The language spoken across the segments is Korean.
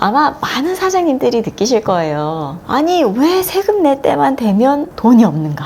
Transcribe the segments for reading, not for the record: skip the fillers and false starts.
아마 많은 사장님들이 느끼실 거예요. 아니, 왜 세금 낼 때만 되면 돈이 없는가?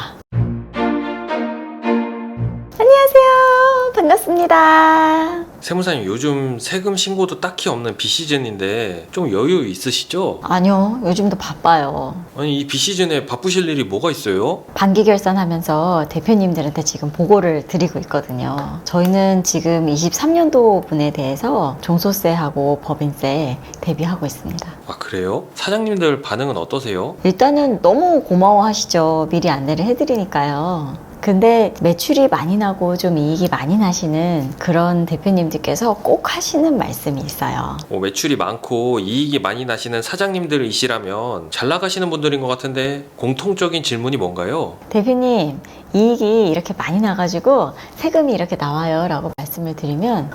안녕하세요. 반갑습니다. 세무사님, 요즘 세금 신고도 딱히 없는 비시즌인데 좀 여유 있으시죠? 아니요, 요즘도 바빠요. 아니, 이 비시즌에 바쁘실 일이 뭐가 있어요? 반기 결산하면서 대표님들한테 지금 보고를 드리고 있거든요. 저희는 지금 23년도 분에 대해서 종소세하고 법인세 대비하고 있습니다. 아, 그래요? 사장님들 반응은 어떠세요? 일단은 너무 고마워하시죠. 미리 안내를 해드리니까요. 근데 매출이 많이 나고 좀 이익이 많이 나시는 그런 대표님들께서 꼭 하시는 말씀이 있어요. 매출이 많고 이익이 많이 나시는 사장님들이시라면 잘 나가시는 분들인 것 같은데 공통적인 질문이 뭔가요? 대표님, 이익이 이렇게 많이 나가지고 세금이 이렇게 나와요 라고 말씀을 드리면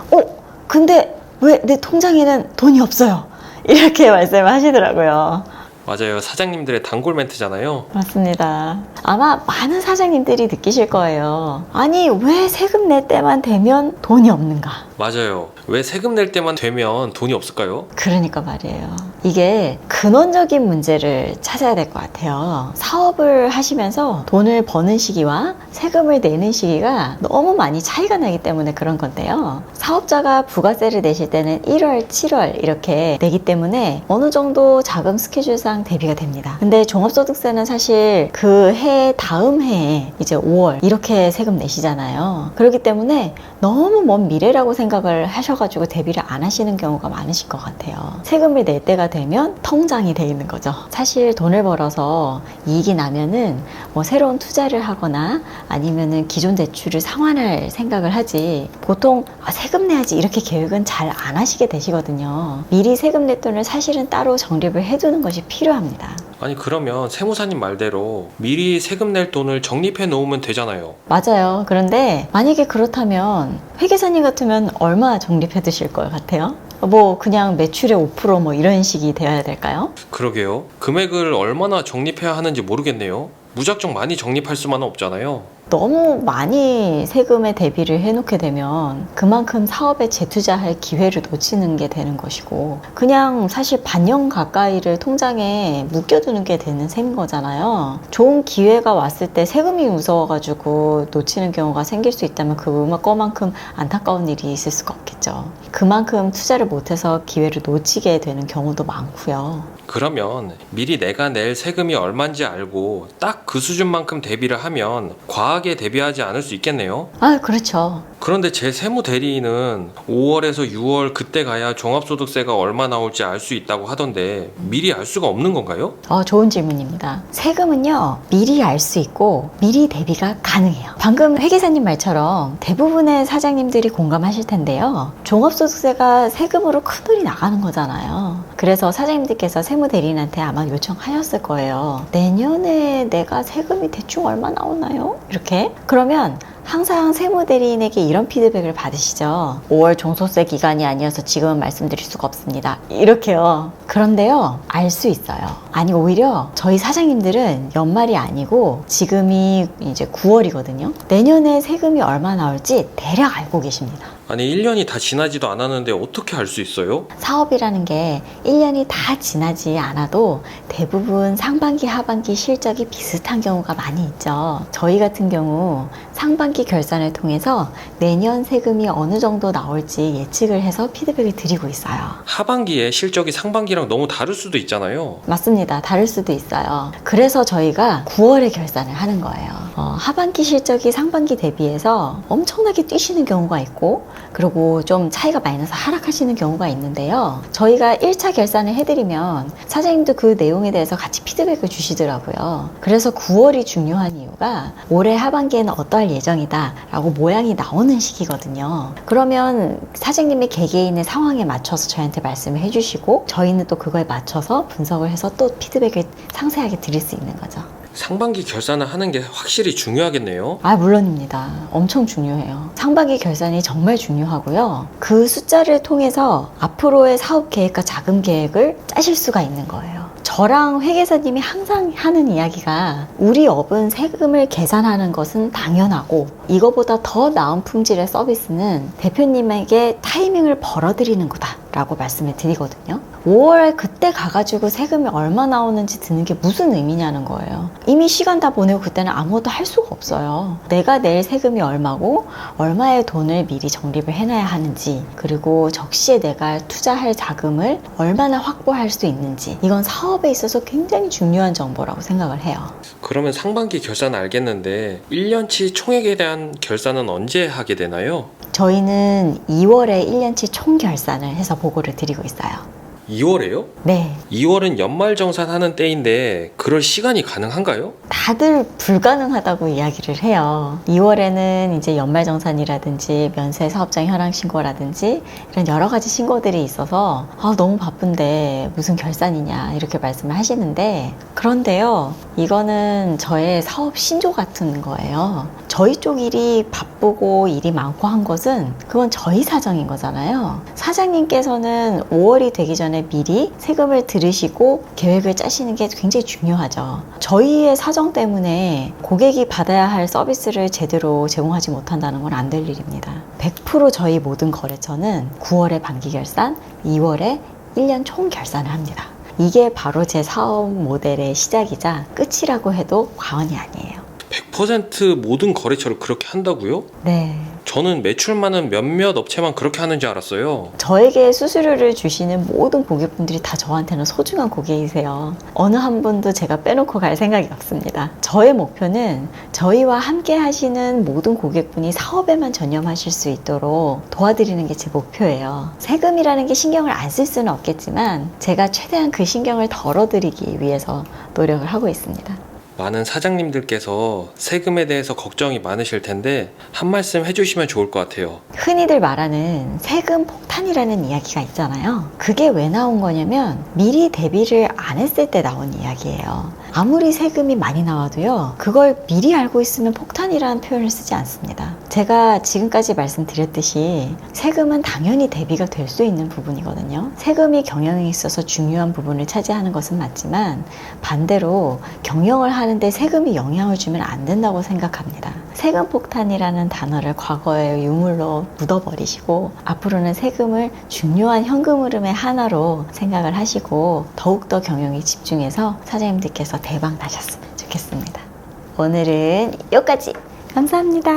근데 왜 내 통장에는 돈이 없어요? 이렇게 말씀을 하시더라고요. 맞아요. 사장님들의 단골 멘트잖아요. 맞습니다. 아마 많은 사장님들이 느끼실 거예요. 아니, 왜 세금 낼 때만 되면 돈이 없는가? 맞아요. 왜 세금 낼 때만 되면 돈이 없을까요? 그러니까 말이에요. 이게 근원적인 문제를 찾아야 될 것 같아요. 사업을 하시면서 돈을 버는 시기와 세금을 내는 시기가 너무 많이 차이가 나기 때문에 그런 건데요. 사업자가 부가세를 내실 때는 1월, 7월 이렇게 내기 때문에 어느 정도 자금 스케줄상 대비가 됩니다. 근데 종합소득세는 사실 그 해 다음 해에 이제 5월 이렇게 세금 내시잖아요. 그렇기 때문에 너무 먼 미래라고 생각을 하셔가지고 대비를 안 하시는 경우가 많으실 것 같아요. 세금을 낼 때가 되면 통장이 돼 있는 거죠. 사실 돈을 벌어서 이익이 나면은 뭐 새로운 투자를 하거나 아니면은 기존 대출을 상환할 생각을 하지, 보통 세금 내야지 이렇게 계획은 잘 안 하시게 되시거든요. 미리 세금 낼 돈을 사실은 따로 적립을 해두는 것이 필요합니다. 아니, 그러면 세무사님 말대로 미리 세금 낼 돈을 적립해 놓으면 되잖아요. 맞아요. 그런데 만약에 그렇다면 회계사님 같으면 얼마 적립해 두실 것 같아요? 뭐 그냥 매출의 5% 이런 식이 되어야 될까요? 그러게요. 금액을 얼마나 적립해야 하는지 모르겠네요. 무작정 많이 적립할 수만은 없잖아요. 너무 많이 세금에 대비를 해놓게 되면 그만큼 사업에 재투자할 기회를 놓치는 게 되는 것이고, 그냥 사실 반년 가까이를 통장에 묵혀두는 게 되는 셈인 거잖아요. 좋은 기회가 왔을 때 세금이 무서워가지고 놓치는 경우가 생길 수 있다면 그거만큼 안타까운 일이 있을 수가 없겠죠. 그만큼 투자를 못해서 기회를 놓치게 되는 경우도 많고요. 그러면 미리 내가 낼 세금이 얼마인지 알고 딱 그 수준만큼 대비를 하면 과하게 대비하지 않을 수 있겠네요. 그렇죠. 그런데 제 세무 대리인은 5월에서 6월 그때 가야 종합소득세가 얼마 나올지 알 수 있다고 하던데 미리 알 수가 없는 건가요? 좋은 질문입니다. 세금은요, 미리 알 수 있고 미리 대비가 가능해요. 방금 회계사님 말처럼 대부분의 사장님들이 공감하실 텐데요. 종합소득세가 세금으로 큰돈이 나가는 거잖아요. 그래서 사장님들께서 세무대리인한테 아마 요청하셨을 거예요. 내년에 내가 세금이 대충 얼마 나오나요? 이렇게. 그러면 항상 세무대리인에게 이런 피드백을 받으시죠. 5월 종소세 기간이 아니어서 지금은 말씀드릴 수가 없습니다. 이렇게요. 그런데요, 알 수 있어요. 아니, 오히려 저희 사장님들은 연말이 아니고 지금이 이제 9월이거든요. 내년에 세금이 얼마 나올지 대략 알고 계십니다. 아니, 1년이 다 지나지도 않았는데 어떻게 알 수 있어요? 사업이라는 게 1년이 다 지나지 않아도 대부분 상반기, 하반기 실적이 비슷한 경우가 많이 있죠. 저희 같은 경우 상반기 결산을 통해서 내년 세금이 어느 정도 나올지 예측을 해서 피드백을 드리고 있어요. 하반기에 실적이 상반기랑 너무 다를 수도 있잖아요. 맞습니다. 다를 수도 있어요. 그래서 저희가 9월에 결산을 하는 거예요. 하반기 실적이 상반기 대비해서 엄청나게 뛰시는 경우가 있고, 그리고 좀 차이가 많이 나서 하락하시는 경우가 있는데요. 저희가 1차 결산을 해드리면 사장님도 그 내용에 대해서 같이 피드백을 주시더라고요. 그래서 9월이 중요한 이유가 올해 하반기에는 어떠할 예정이다 라고 모양이 나오는 시기거든요. 그러면 사장님의 개개인의 상황에 맞춰서 저희한테 말씀을 해주시고, 저희는 또 그거에 맞춰서 분석을 해서 또 피드백을 상세하게 드릴 수 있는 거죠. 상반기 결산을 하는 게 확실히 중요하겠네요. 물론입니다. 엄청 중요해요. 상반기 결산이 정말 중요하고요. 그 숫자를 통해서 앞으로의 사업 계획과 자금 계획을 짜실 수가 있는 거예요. 저랑 회계사님이 항상 하는 이야기가, 우리 업은 세금을 계산하는 것은 당연하고 이거보다 더 나은 품질의 서비스는 대표님에게 타이밍을 벌어드리는 거다 라고 말씀을 드리거든요. 5월 그때 가가지고 세금이 얼마 나오는지 드는 게 무슨 의미냐는 거예요. 이미 시간 다 보내고 그때는 아무것도 할 수가 없어요. 내가 낼 세금이 얼마고 얼마의 돈을 미리 적립을 해놔야 하는지, 그리고 적시에 내가 투자할 자금을 얼마나 확보할 수 있는지, 이건 사업에 있어서 굉장히 중요한 정보라고 생각을 해요. 그러면 상반기 결산은 알겠는데 1년치 총액에 대한 결산은 언제 하게 되나요? 저희는 2월에 1년치 총 결산을 해서 보고를 드리고 있어요. 2월에요? 네. 2월은 연말정산하는 때인데 그럴 시간이 가능한가요? 다들 불가능하다고 이야기를 해요. 2월에는 이제 연말정산이라든지 면세 사업장 현황 신고라든지 이런 여러 가지 신고들이 있어서 너무 바쁜데 무슨 결산이냐 이렇게 말씀을 하시는데, 그런데요, 이거는 저의 사업 신조 같은 거예요. 저희 쪽 일이 바쁘고 일이 많고 한 것은 그건 저희 사정인 거잖아요. 사장님께서는 5월이 되기 전에 미리 세금을 들으시고 계획을 짜시는 게 굉장히 중요하죠. 저희의 사정 때문에 고객이 받아야 할 서비스를 제대로 제공하지 못한다는 건 안 될 일입니다. 100% 저희 모든 거래처는 9월에 반기 결산, 2월에 1년 총 결산을 합니다. 이게 바로 제 사업 모델의 시작이자 끝이라고 해도 과언이 아니에요. 100% 모든 거래처를 그렇게 한다고요? 네. 저는 매출 많은 몇몇 업체만 그렇게 하는 줄 알았어요. 저에게 수수료를 주시는 모든 고객분들이 다 저한테는 소중한 고객이세요. 어느 한 분도 제가 빼놓고 갈 생각이 없습니다. 저의 목표는 저희와 함께 하시는 모든 고객분이 사업에만 전념하실 수 있도록 도와드리는 게 제 목표예요. 세금이라는 게 신경을 안 쓸 수는 없겠지만 제가 최대한 그 신경을 덜어드리기 위해서 노력을 하고 있습니다. 많은 사장님들께서 세금에 대해서 걱정이 많으실 텐데 한 말씀 해주시면 좋을 것 같아요. 흔히들 말하는 세금 폭탄이라는 이야기가 있잖아요. 그게 왜 나온 거냐면 미리 대비를 안 했을 때 나온 이야기예요. 아무리 세금이 많이 나와도요, 그걸 미리 알고 있으면 폭탄이라는 표현을 쓰지 않습니다. 제가 지금까지 말씀드렸듯이 세금은 당연히 대비가 될 수 있는 부분이거든요. 세금이 경영에 있어서 중요한 부분을 차지하는 것은 맞지만 반대로 경영을 하는데 세금이 영향을 주면 안 된다고 생각합니다. 세금 폭탄이라는 단어를 과거의 유물로 묻어버리시고 앞으로는 세금을 중요한 현금 흐름의 하나로 생각을 하시고 더욱더 경영에 집중해서 사장님들께서 대박 나셨으면 좋겠습니다. 오늘은 여기까지. 감사합니다.